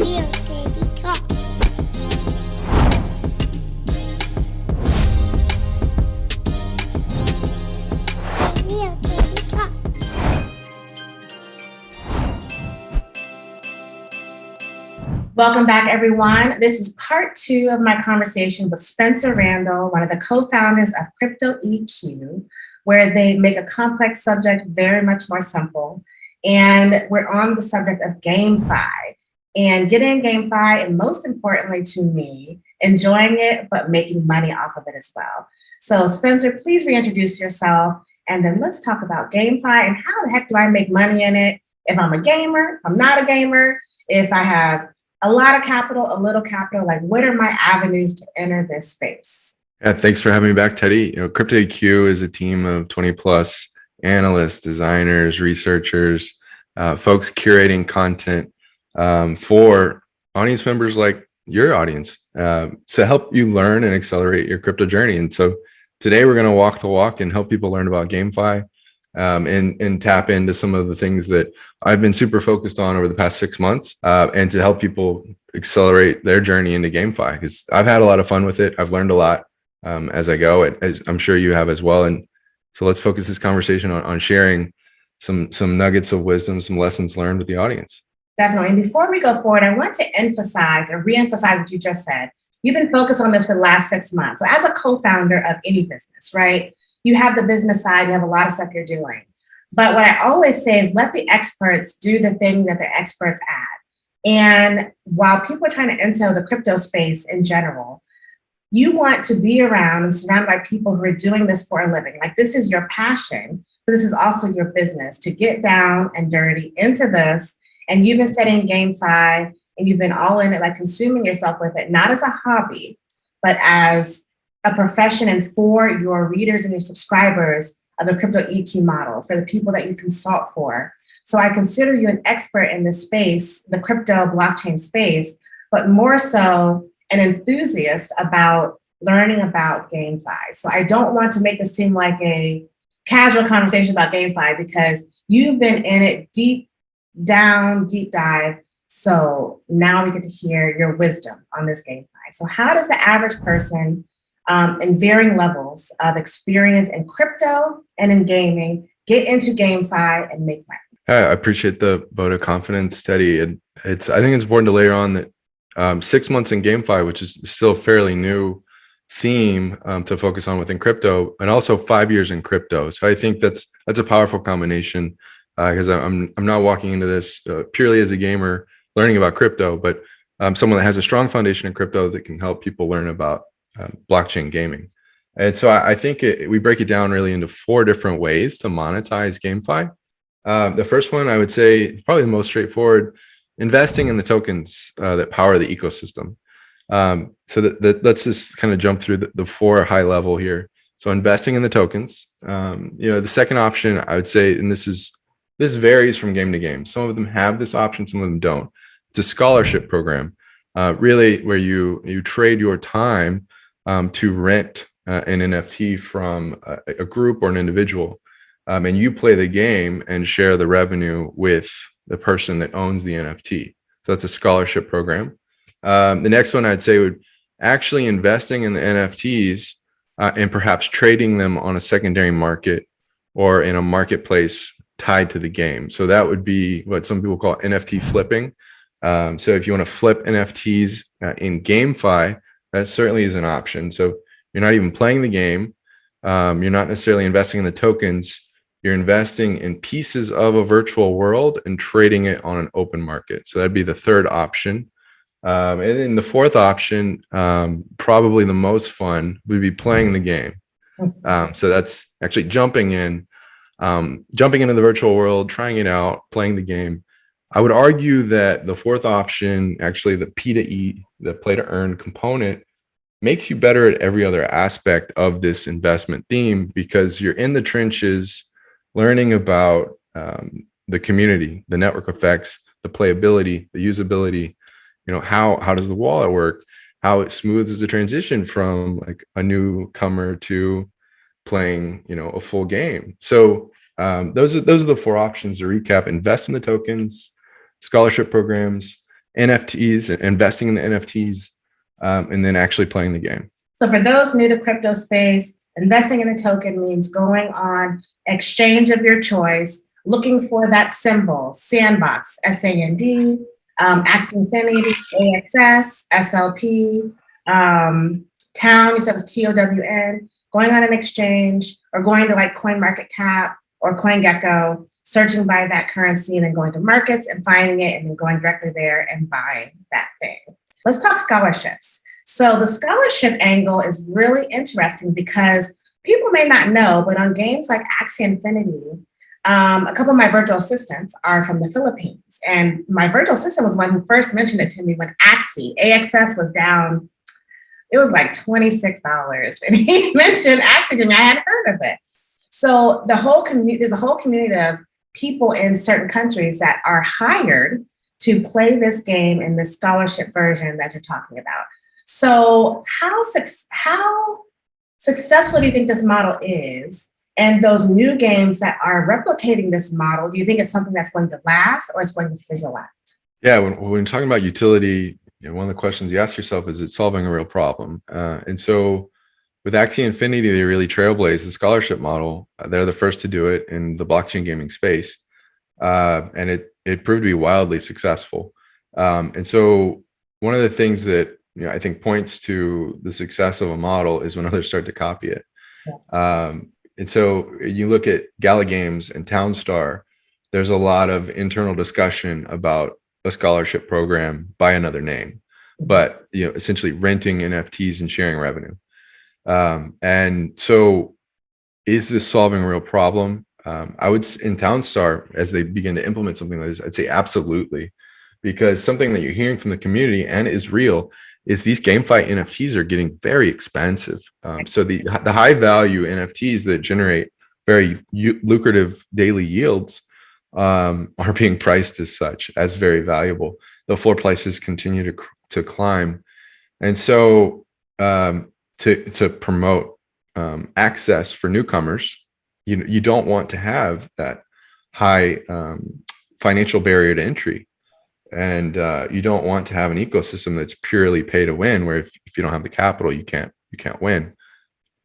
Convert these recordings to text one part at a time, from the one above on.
Real Baby Talk. Real Baby Talk. Welcome back, everyone. This is part 2 of my conversation with Spencer Randall, one of the co-founders of CryptoEQ, where they make a complex subject very much more simple. And we're on the subject of GameFi and getting GameFi, and most importantly to me, enjoying it, but making money off of it as well. So Spencer, please reintroduce yourself, and then let's talk about GameFi and how the heck do I make money in it? If I'm a gamer, if I'm not a gamer, if I have a lot of capital, a little capital, like what are my avenues to enter this space? Yeah, thanks for having me back, Teddy. CryptoEQ is a team of 20 plus analysts, designers, researchers, folks curating content for audience members like your audience to help you learn and accelerate your crypto journey. And so today we're going to walk the walk and help people learn about GameFi and tap into some of the things that I've been super focused on over the past 6 months and to help people accelerate their journey into GameFi, because I've had a lot of fun with it. I've learned a lot as I go, as I'm sure you have as well. And so let's focus this conversation on sharing some nuggets of wisdom, some lessons learned with the audience. Definitely. And before we go forward, I want to emphasize or reemphasize what you just said. You've been focused on this for the last 6 months. So as a co-founder of any business, right? You have the business side, you have a lot of stuff you're doing. But what I always say is let the experts do the thing that they're experts at. And while people are trying to enter the crypto space in general, you want to be around and surrounded by people who are doing this for a living. Like this is your passion, but this is also your business to get down and dirty into this. And you've been studying GameFi and you've been all in it, like consuming yourself with it, not as a hobby, but as a profession and for your readers and your subscribers of the CryptoEQ model, for the people that you consult for. So I consider you an expert in this space, the crypto blockchain space, but more so an enthusiast about learning about GameFi. So I don't want to make this seem like a casual conversation about GameFi because you've been in it deep down, deep dive. So now we get to hear your wisdom on this GameFi. So how does the average person in varying levels of experience in crypto and in gaming get into GameFi and make money? I appreciate the vote of confidence, Teddy. And I think it's important to layer on that 6 months in GameFi, which is still a fairly new theme to focus on within crypto, and also 5 years in crypto. So I think that's a powerful combination because I'm not walking into this purely as a gamer learning about crypto, but someone that has a strong foundation in crypto that can help people learn about blockchain gaming. And so I think we break it down really into 4 different ways to monetize GameFi. The first one I would say probably the most straightforward, investing in the tokens that power the ecosystem. So let's just kind of jump through the 4 high level here. So investing in the tokens. The second option I would say, and this varies from game to game. Some of them have this option, some of them don't. It's a scholarship program, really where you trade your time to rent an NFT from a group or an individual, and you play the game and share the revenue with the person that owns the NFT. So that's a scholarship program. The next one I'd say would actually investing in the NFTs and perhaps trading them on a secondary market or in a marketplace tied to the game. So that would be what some people call NFT flipping. So if you want to flip NFTs in GameFi, that certainly is an option. So you're not even playing the game. You're not necessarily investing in the tokens. You're investing in pieces of a virtual world and trading it on an open market. So that'd be the third option. And then the fourth option, probably the most fun, would be playing the game. So that's actually jumping into the virtual world, trying it out, playing the game. I would argue that the fourth option, actually the P to E, the play to earn component, makes you better at every other aspect of this investment theme because you're in the trenches learning about the community, the network effects, the playability, the usability, how does the wallet work, how it smooths the transition from like a newcomer to playing, a full game. So those are the 4 options to recap: invest in the tokens, scholarship programs, NFTs, investing in the NFTs, and then actually playing the game. So for those new to crypto space, investing in a token means going on exchange of your choice, looking for that symbol, Sandbox, SAND, Axie Infinity, AXS, SLP, Town, you said it was TOWN, going on an exchange or going to like CoinMarketCap or CoinGecko, searching by that currency and then going to markets and finding it and then going directly there and buying that thing. Let's talk scholarships. So the scholarship angle is really interesting because people may not know, but on games like Axie Infinity, a couple of my virtual assistants are from the Philippines. And my virtual assistant was one who first mentioned it to me when AXS was down. It was like $26. And he mentioned Axie to me. I hadn't heard of it. So there's a whole community of people in certain countries that are hired to play this game in this scholarship version that you're talking about. So how successful do you think this model is? And those new games that are replicating this model, do you think it's something that's going to last or it's going to fizzle out? Yeah, when you're talking about utility, one of the questions you ask yourself is, it solving a real problem? And so with Axie Infinity, they really trailblazed the scholarship model. They're the first to do it in the blockchain gaming space. And it proved to be wildly successful. And so one of the things that I think points to the success of a model is when others start to copy it. Yes. And so you look at Gala Games and Townstar, there's a lot of internal discussion about a scholarship program by another name, but essentially renting NFTs and sharing revenue. And so is this solving a real problem? I would, in Townstar, as they begin to implement something like this, I'd say absolutely, because something that you're hearing from the community and is real is these GameFi NFTs are getting very expensive. So the high value NFTs that generate very lucrative daily yields are being priced as such, as very valuable. The floor prices continue to climb. And so to promote access for newcomers, you don't want to have that high financial barrier to entry. And you don't want to have an ecosystem that's purely pay to win, where if you don't have the capital, you can't win.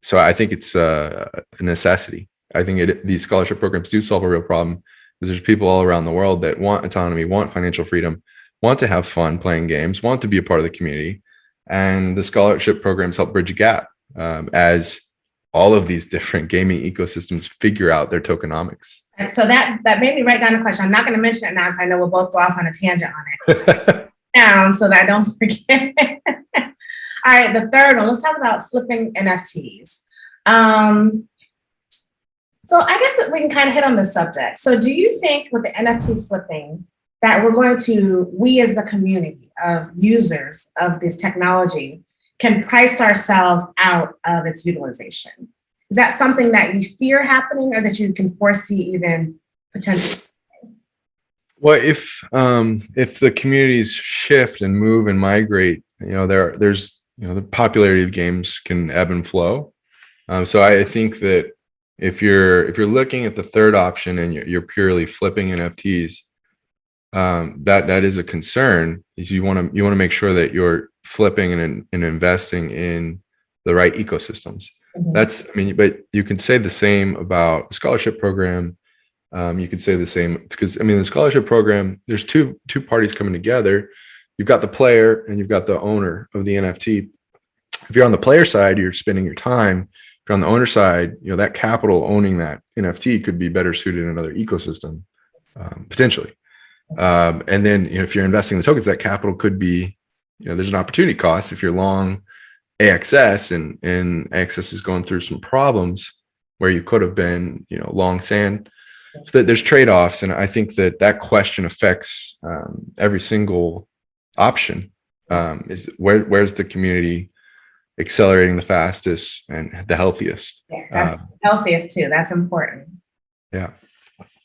So I think it's a necessity. I think these scholarship programs do solve a real problem, because there's people all around the world that want autonomy, want financial freedom, want to have fun playing games, want to be a part of the community. And the scholarship programs help bridge a gap as all of these different gaming ecosystems figure out their tokenomics. And so that made me write down a question. I'm not going to mention it now, because I know we'll both go off on a tangent on it. Down so that I don't forget. All right, the third one. Let's talk about flipping NFTs. So I guess that we can kind of hit on this subject. So do you think with the NFT flipping that we as the community of users of this technology can price ourselves out of its utilization? Is that something that you fear happening, or that you can foresee even potentially? Well, if the communities shift and move and migrate, there's the popularity of games can ebb and flow. So I think that if you're looking at the third option and you're purely flipping NFTs, that is a concern. Is you want to make sure that you're flipping and investing in the right ecosystems. Mm-hmm. But you can say the same about the scholarship program. You could say the same, because the scholarship program, there's two parties coming together. You've got the player and you've got the owner of the NFT. If you're on the player side, you're spending your time. If you're on the owner side, that capital owning that NFT could be better suited in another ecosystem, potentially. And then if you're investing in the tokens, that capital could be, there's an opportunity cost if you're long AXS and AXS is going through some problems where you could have been, long sand. So that there's trade-offs, and I think that question affects every single option. Is where's the community accelerating the fastest and the healthiest? Yeah, that's healthiest too. That's important. Yeah.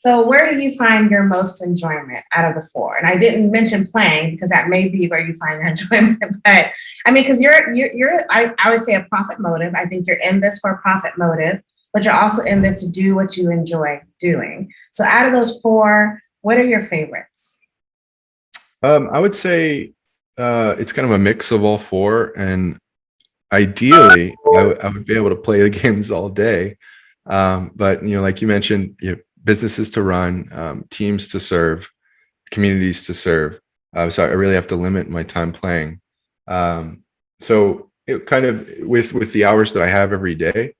So where do you find your most enjoyment out of the four? And I didn't mention playing, because that may be where you find your enjoyment. But because I would say a profit motive. I think you're in this for a profit motive, but you're also in this to do what you enjoy doing. So out of those four, what are your favorites? I would say it's kind of a mix of all four, and ideally, I would be able to play the games all day. But like you mentioned, businesses to run, teams to serve, communities to serve. So I really have to limit my time playing. So it kind of with the hours that I have every day.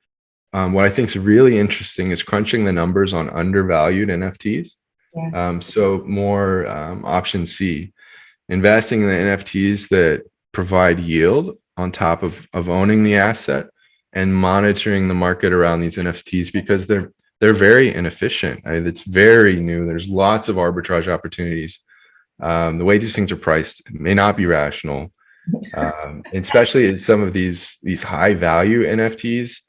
What I think is really interesting is crunching the numbers on undervalued NFTs. Yeah. So more option C, investing in the NFTs that provide yield on top of owning the asset and monitoring the market around these NFTs because they're very inefficient. It's very new. There's lots of arbitrage opportunities. The way these things are priced may not be rational, especially in some of these high value NFTs.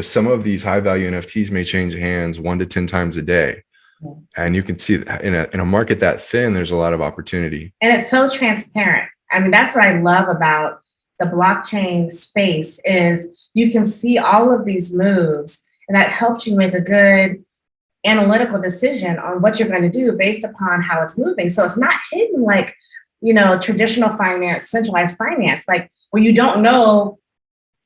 Some of these high value NFTs may change hands 1 to 10 times a day. And you can see that in a market that thin, there's a lot of opportunity. And it's so transparent. I mean, that's what I love about the blockchain space is you can see all of these moves, and that helps you make a good analytical decision on what you're going to do based upon how it's moving. So it's not hidden like, traditional finance, centralized finance, like where you don't know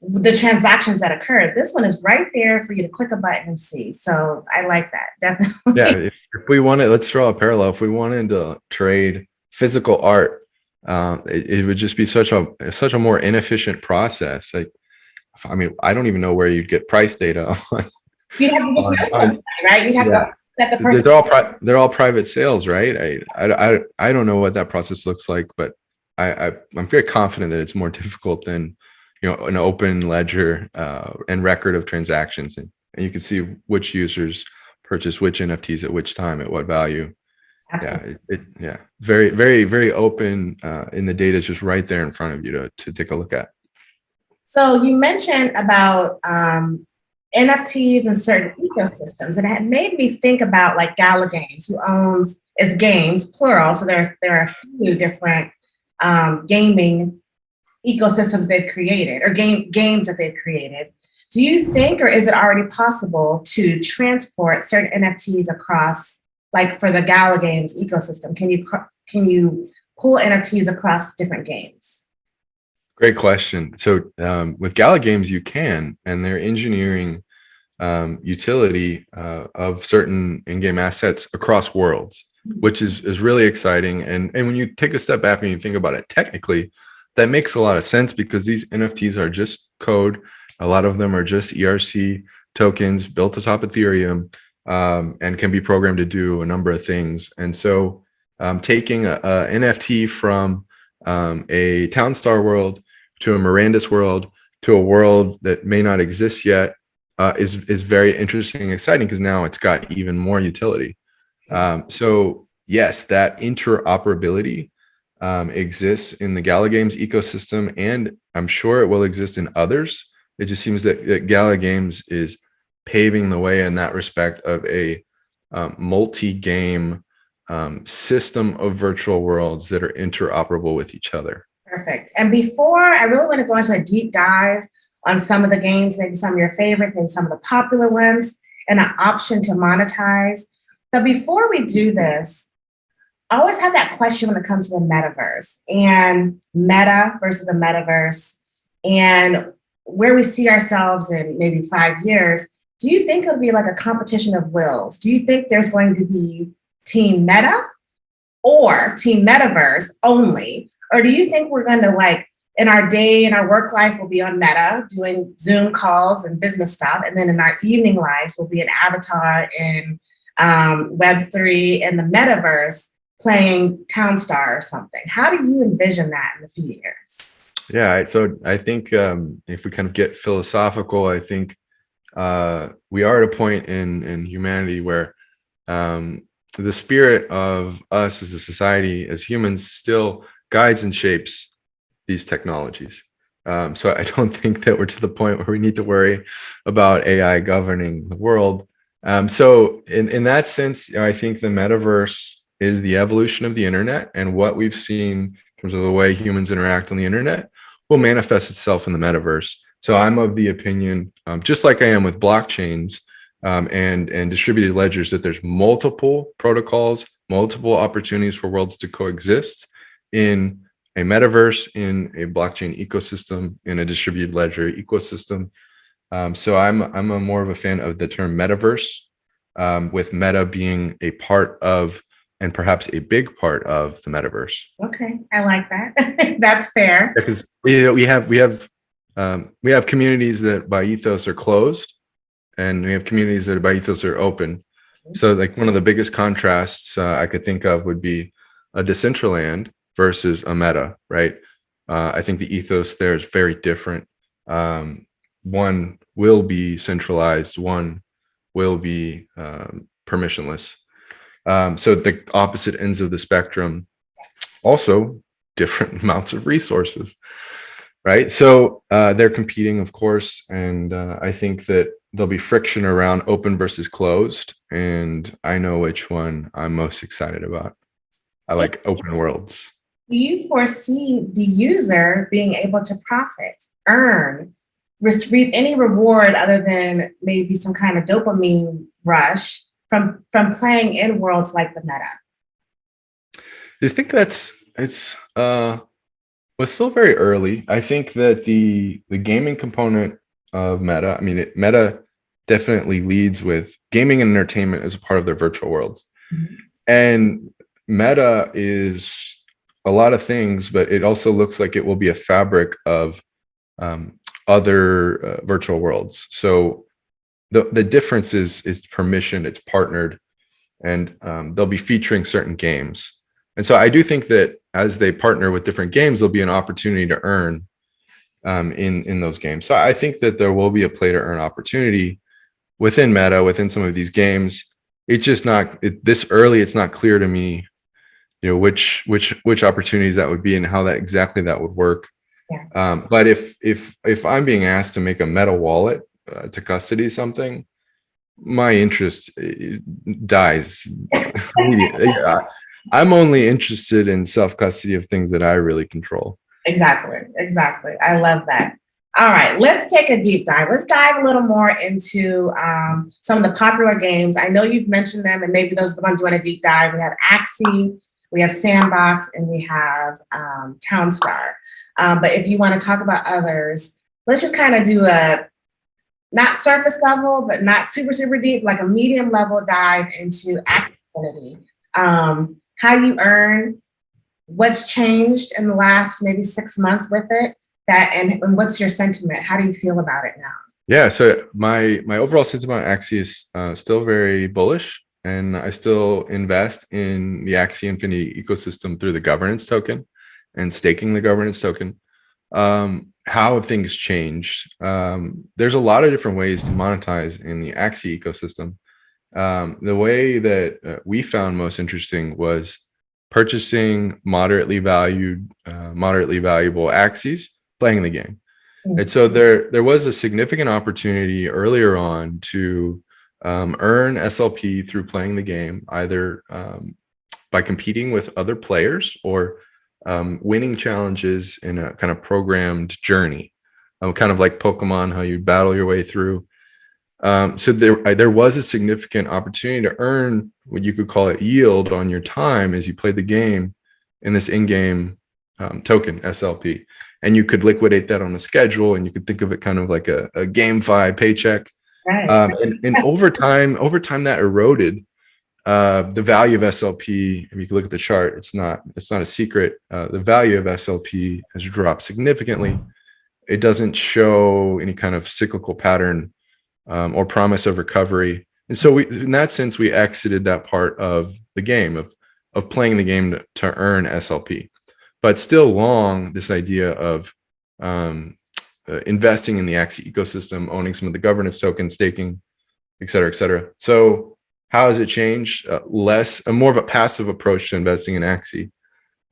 the transactions that occurred. This one is right there for you to click a button and see. So I like that, definitely. Yeah, if we wanted, let's draw a parallel. If we wanted to trade physical art, it would just be such a more inefficient process. Like, I mean, I don't even know where you'd get price data on. You'd have to just know something, right? You'd have to let the person. They're all private sales, right? I don't know what that process looks like, but I'm very confident that it's more difficult than an open ledger and record of transactions, and you can see which users purchase which NFTs at which time at what value. Absolutely. Very, very, very open, and the data is just right there in front of you to take a look at. So you mentioned about NFTs and certain ecosystems, and it made me think about like Gala Games, who owns its games, plural. So there are a few different gaming ecosystems they've created or games that they've created. Do you think, or is it already possible to transport certain NFTs across, like for the Gala Games ecosystem? Can you pull NFTs across different games? Great question. So with Gala Games, you can, and they're engineering utility of certain in-game assets across worlds, which is really exciting. And when you take a step back and you think about it technically, that makes a lot of sense because these NFTs are just code. A lot of them are just ERC tokens built atop Ethereum and can be programmed to do a number of things. And so taking a NFT from a Townstar world to a Mirandus world to a world that may not exist yet is very interesting and exciting because now it's got even more utility. So yes, that interoperability exists in the Gala Games ecosystem, and I'm sure it will exist in others. It just seems that Gala Games is paving the way in that respect of a multi-game system of virtual worlds that are interoperable with each other. Perfect. And before, I really want to go into a deep dive on some of the games, maybe some of your favorites, maybe some of the popular ones, and an option to monetize. But before we do this, I always have that question when it comes to the metaverse and meta versus the metaverse and where we see ourselves in maybe 5 years. Do you think it'll be like a competition of wills? Do you think there's going to be team meta or team metaverse only? Or do you think we're going to like in our day and our work life will be on Meta doing Zoom calls and business stuff. And then in our evening lives will be an avatar in Web3 and the Metaverse playing Townstar or something. How do you envision that in a few years? Yeah, so I think if we kind of get philosophical, I think we are at a point in humanity where the spirit of us as a society, as humans, still guides and shapes these technologies. So I don't think that we're to the point where we need to worry about AI governing the world. So in that sense, I think the metaverse is the evolution of the internet, and what we've seen in terms of the way humans interact on the internet will manifest itself in the metaverse. So I'm of the opinion, just like I am with blockchains and distributed ledgers, that there's multiple protocols, multiple opportunities for worlds to coexist in a metaverse, in a blockchain ecosystem, in a distributed ledger ecosystem. So I'm a more of a fan of the term metaverse, with meta being a part of, and perhaps a big part of, the metaverse. Okay, I like that. That's fair. Because we have communities that by ethos are closed, and we have communities that by ethos are open. So like one of the biggest contrasts I could think of would be a Decentraland versus a Meta, right? I think the ethos there is very different. One will be centralized, one will be permissionless. So the opposite ends of the spectrum, also different amounts of resources, right? So they're competing, of course, and I think that there'll be friction around open versus closed, and I know which one I'm most excited about. I like open worlds. Do you foresee the user being able to profit, earn, receive any reward other than maybe some kind of dopamine rush from playing in worlds like the meta? I think it's still very early. I think that the gaming component of Meta, I mean, Meta definitely leads with gaming and entertainment as a part of their virtual worlds. Mm-hmm. And Meta is a lot of things, but it also looks like it will be a fabric of other virtual worlds. So the difference is permission, it's partnered, and they'll be featuring certain games. And so I do think that as they partner with different games, there'll be an opportunity to earn in those games. So I think that there will be a play to earn opportunity within Meta, within some of these games. It's just this early. It's not clear to me, which opportunities that would be and how that exactly that would work. Yeah. But if I'm being asked to make a Meta wallet to custody something, my interest dies immediately. I'm only interested in self-custody of things that I really control. Exactly. I love that. All right, let's take a deep dive. Let's dive a little more into some of the popular games. I know you've mentioned them, and maybe those are the ones you want to deep dive. We have Axie, we have Sandbox, and we have Townstar. But if you want to talk about others, let's just kind of do a not surface level, but not super, super deep, like a medium level dive into Axie. How you earn, what's changed in the last maybe 6 months with it, and what's your sentiment? How do you feel about it now? Yeah, so my overall sentiment on Axie is still very bullish, and I still invest in the Axie Infinity ecosystem through the governance token and staking the governance token. How have things changed? There's a lot of different ways to monetize in the Axie ecosystem. The way that we found most interesting was purchasing moderately valuable Axies, playing the game. Mm-hmm. And so there was a significant opportunity earlier on to earn SLP through playing the game, either by competing with other players or winning challenges in a kind of programmed journey, kind of like Pokemon, how you battle your way through. So there was a significant opportunity to earn what you could call it yield on your time as you played the game in this in-game token SLP, and you could liquidate that on a schedule, and you could think of it kind of like a GameFi paycheck. Right. And over time that eroded the value of SLP. If you can look at the chart, it's not a secret. The value of SLP has dropped significantly. It doesn't show any kind of cyclical pattern or promise of recovery. And so in that sense, we exited that part of the game of playing the game to earn SLP, but still long this idea of investing in the Axie ecosystem, owning some of the governance tokens, staking, et cetera, et cetera. So how has it changed? More of a passive approach to investing in Axie.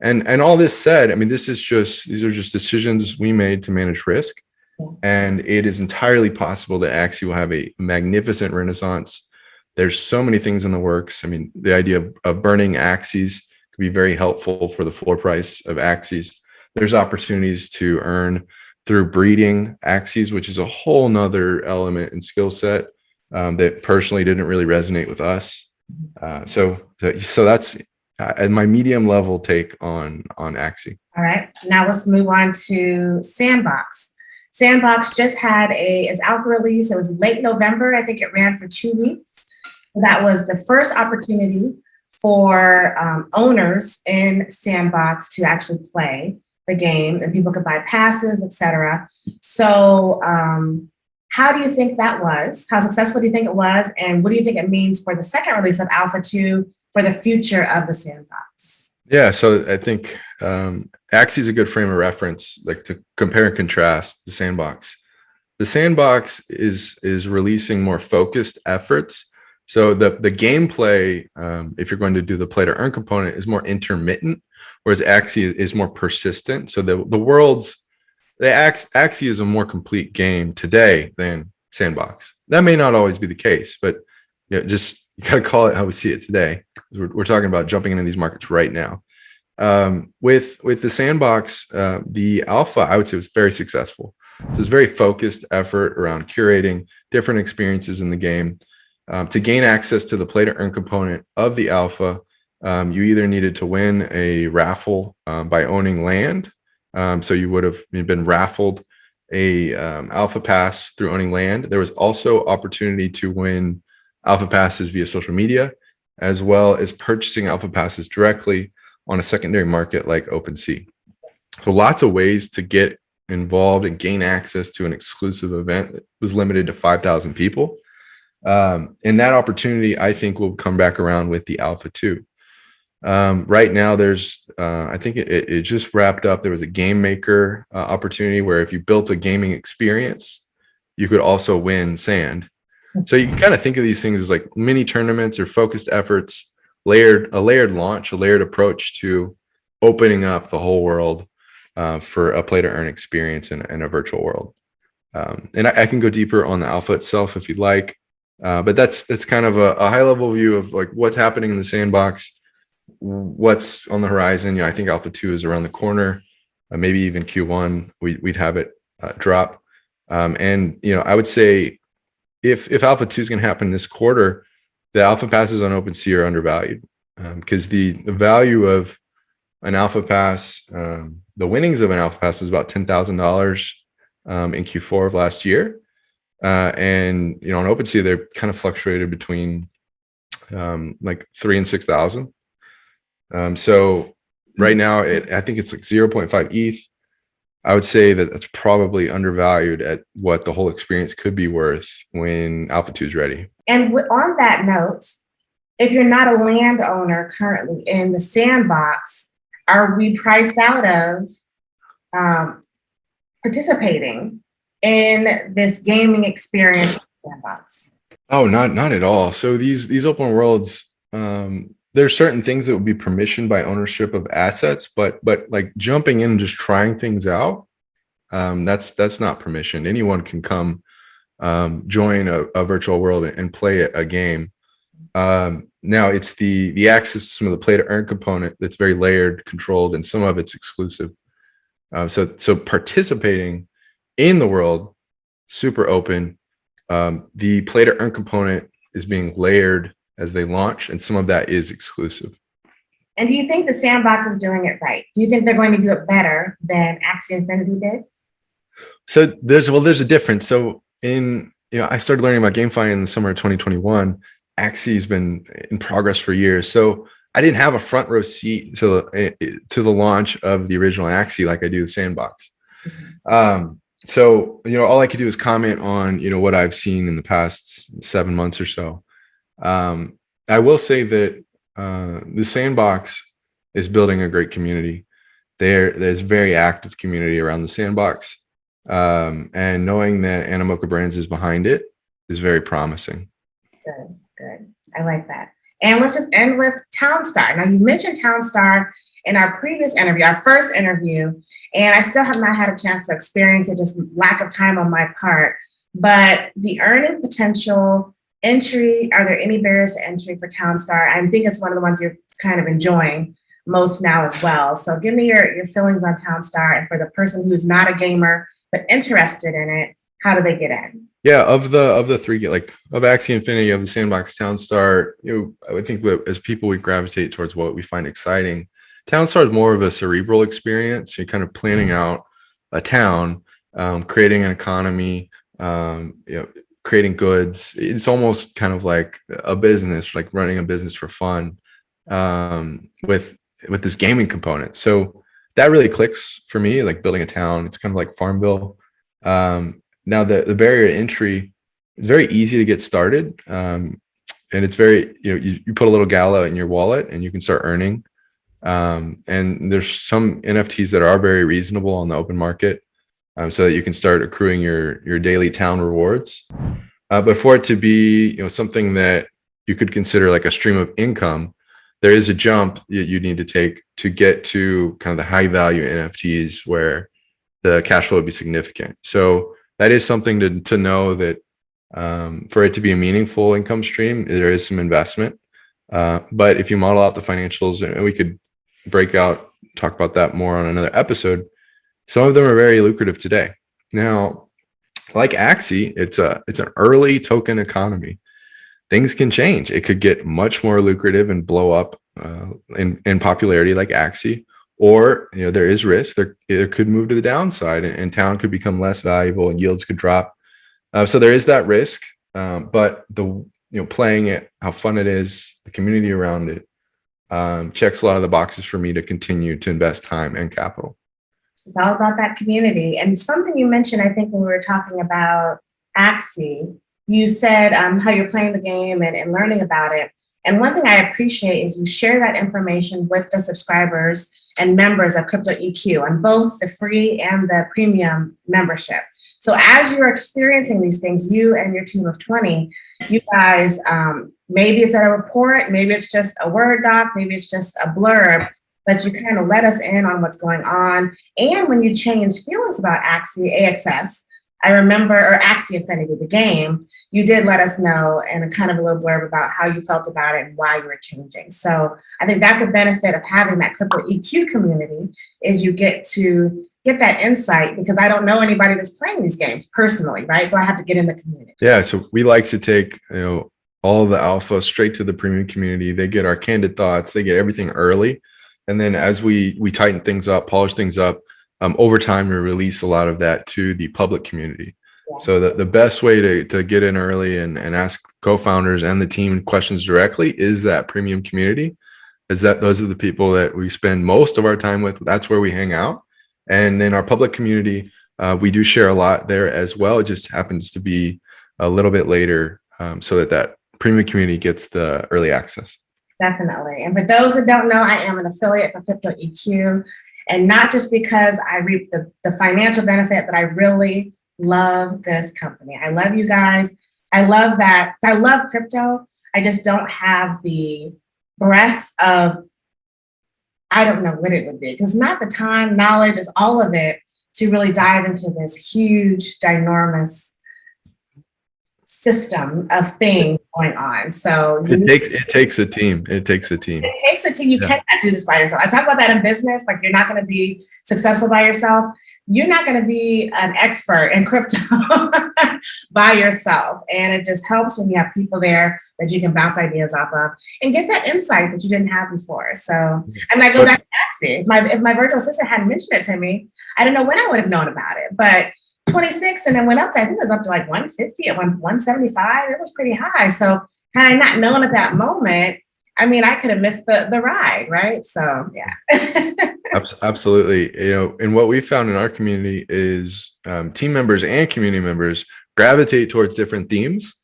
And all this said, I mean, these are just decisions we made to manage risk. And it is entirely possible that Axie will have a magnificent renaissance. There's so many things in the works. I mean, the idea of burning Axies could be very helpful for the floor price of Axies. There's opportunities to earn through breeding Axies, which is a whole nother element and skill set that personally didn't really resonate with us. So that's my medium level take on Axie. All right, now let's move on to Sandbox. Sandbox just had its alpha release. It was late November. I think it ran for 2 weeks. That was the first opportunity for owners in Sandbox to actually play the game, and people could buy passes, etc. So how do you think that was? How successful do you think it was? And what do you think it means for the second release of Alpha 2 for the future of the Sandbox? Yeah, so I think Axie is a good frame of reference, like to compare and contrast the Sandbox. The Sandbox is releasing more focused efforts. So the gameplay, if you're going to do the play to earn component, is more intermittent, whereas Axie is more persistent. So Axie is a more complete game today than Sandbox. That may not always be the case, but just you got to call it how we see it today. We're talking about jumping into these markets right now. With the Sandbox, the alpha, I would say, was very successful. So it's very focused effort around curating different experiences in the game. To gain access to the play to earn component of the alpha, you either needed to win a raffle by owning land. So you would have been raffled a alpha pass through owning land. There was also opportunity to win alpha passes via social media, as well as purchasing alpha passes directly on a secondary market like OpenSea. So lots of ways to get involved and gain access to an exclusive event that was limited to 5,000 people. And that opportunity, I think, will come back around with the Alpha 2. Right now, there's, I think it just wrapped up. There was a game maker opportunity where if you built a gaming experience, you could also win sand. So you can kind of think of these things as like mini tournaments or focused efforts, a layered launch, a layered approach to opening up the whole world for a play to earn experience in a virtual world. And I can go deeper on the alpha itself if you'd like, but that's kind of a high level view of like what's happening in the Sandbox, what's on the horizon. I think Alpha 2 is around the corner, maybe even Q1 we'd have it drop. And I would say if Alpha 2 is going to happen this quarter, the alpha passes on OpenSea are undervalued because the value of an alpha pass, the winnings of an alpha pass is about $10,000 in Q4 of last year. And on OpenSea, they're kind of fluctuated between like 3,000 and 6,000. So right now, I think it's like 0.5 ETH. I would say that that's probably undervalued at what the whole experience could be worth when Alpha 2 is ready. And on that note, if you're not a landowner currently in the Sandbox, are we priced out of participating in this gaming experience Sandbox? Oh, not at all. So these open worlds, there's certain things that would be permissioned by ownership of assets, but like jumping in and just trying things out, that's not permissioned. Anyone can come join a virtual world and play a game. Now it's the access to some of the play to earn component that's very layered, controlled, and some of it's exclusive. So participating in the world, super open. The play to earn component is being layered as they launch, and some of that is exclusive. And do you think the Sandbox is doing it right? Do you think they're going to do it better than Axie Infinity did? So there's a difference. So I started learning about GameFi in the summer of 2021. Axie's been in progress for years. So I didn't have a front row seat to the launch of the original Axie like I do the Sandbox. So all I could do is comment on what I've seen in the past 7 months or so. I will say that the Sandbox is building a great community. There's very active community around the Sandbox, and knowing that Animoca Brands is behind it is very promising. Good. I like that. And let's just end with Townstar. Now, you mentioned Townstar in our previous interview, our first interview, and I still have not had a chance to experience it, just lack of time on my part. But the earning potential, entry, are there any barriers to entry for Townstar? I think it's one of the ones you're kind of enjoying most now as well. So give me your feelings on Townstar, and for the person who's not a gamer but interested in it, how do they get in? Yeah, of the three, like of Axie Infinity, of the Sandbox, Townstar, I would think that as people, we gravitate towards what we find exciting. Townstar is more of a cerebral experience. You're kind of planning out a town, creating an economy, creating goods. It's almost kind of like a business, like running a business for fun, with this gaming component. So that really clicks for me, like building a town. It's kind of like Farmville. Now the barrier to entry is very easy to get started. And it's very, you put a little gala in your wallet and you can start earning. And there's some NFTs that are very reasonable on the open market, so that you can start accruing your daily town rewards. But for it to be, something that you could consider like a stream of income, there is a jump you need to take to get to kind of the high value NFTs where the cash flow would be significant. So that is something to know that, for it to be a meaningful income stream, there is some investment. But if you model out the financials, and we could talk about that more on another episode, some of them are very lucrative today. Now, like Axie, it's an early token economy. Things can change. It could get much more lucrative and blow up in popularity like Axie, or there is risk. There could move to the downside, and town could become less valuable and yields could drop. So there is that risk, but playing it, how fun it is, the community around it, checks a lot of the boxes for me to continue to invest time and capital. It's all about that community. And something you mentioned, I think when we were talking about Axie, you said how you're playing the game and learning about it. And one thing I appreciate is you share that information with the subscribers and members of CryptoEQ on both the free and the premium membership. So as you're experiencing these things, you and your team of 20, you guys, maybe it's a report, maybe it's just a Word doc, maybe it's just a blurb, but you kind of let us in on what's going on. And when you change feelings about Axie, AXS, I remember, or Axie Infinity, the game, you did let us know and a kind of a little blurb about how you felt about it and why you were changing. So I think that's a benefit of having that CryptoEQ community, is you get to get that insight, because I don't know anybody that's playing these games personally, right? So I have to get in the community. Yeah, so we like to take all the alpha straight to the premium community. They get our candid thoughts, they get everything early, and then as we tighten things up, polish things up, over time we release a lot of that to the public community. Yeah. So the best way to get in early and ask co-founders and the team questions directly is that premium community, is that those are the people that we spend most of our time with. That's where we hang out. And then our public community, we do share a lot there as well. It just happens to be a little bit later, so that premium community gets the early access. Definitely. And for those that don't know, I am an affiliate for CryptoEQ, and not just because I reap the financial benefit, but I really love this company. I love you guys. I love that. I love crypto. I just don't have the breadth of, I don't know what it would be, because not the time, knowledge is all of it to really dive into this huge, ginormous system of things going on. So it takes a team. It takes a team. It takes a team. You cannot do this by yourself. I talk about that in business. Like, you're not going to be successful by yourself. You're not going to be an expert in crypto by yourself. And it just helps when you have people there that you can bounce ideas off of and get that insight that you didn't have before. So, I mean, I go back to Axie. If my virtual assistant hadn't mentioned it to me, I don't know when I would have known about it. But 26, and then went up to, I think it was up to like 150 at 175. It was pretty high. So had I not known at that moment, I mean, I could have missed the ride, right? So yeah. Absolutely. And what we found in our community is team members and community members gravitate towards different themes.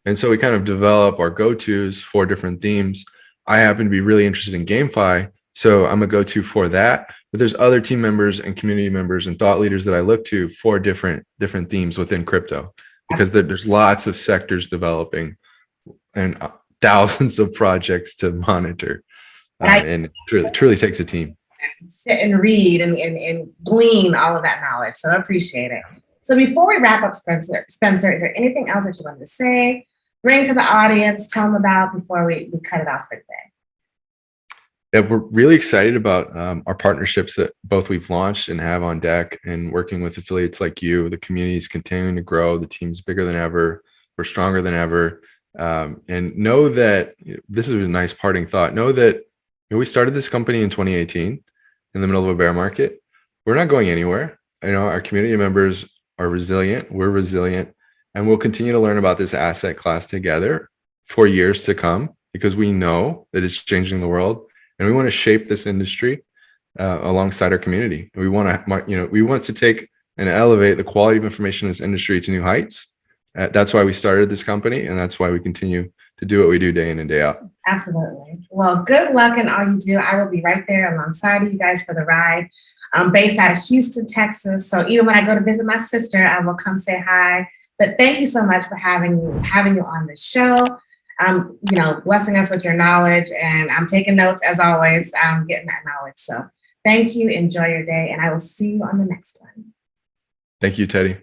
And so we kind of develop our go-tos for different themes. I happen to be really interested in GameFi, so I'm a go-to for that. But there's other team members and community members and thought leaders that I look to for different themes within crypto, because there's lots of sectors developing and thousands of projects to monitor. And it truly takes a team. Sit and read and glean all of that knowledge. So I appreciate it. So before we wrap up, Spencer, is there anything else that you wanted to say, bring to the audience, tell them about before we cut it off for today? Yeah, we're really excited about our partnerships that both we've launched and have on deck, and working with affiliates like you. The community is continuing to grow. The team's bigger than ever. We're stronger than ever. And know that this is a nice parting thought. Know that we started this company in 2018 in the middle of a bear market. We're not going anywhere. Our community members are resilient. We're resilient, and we'll continue to learn about this asset class together for years to come, because we know that it's changing the world. And we want to shape this industry alongside our community. We want to take and elevate the quality of information in this industry to new heights. That's why we started this company, and that's why we continue to do what we do day in and day out. Absolutely. Well, good luck in all you do. I will be right there alongside of you guys for the ride. I'm based out of Houston, Texas. So even when I go to visit my sister, I will come say hi. But thank you so much for having you on the show. Blessing us with your knowledge, and I'm taking notes as always. I'm getting that knowledge. So thank you. Enjoy your day, and I will see you on the next one. Thank you, Teddy.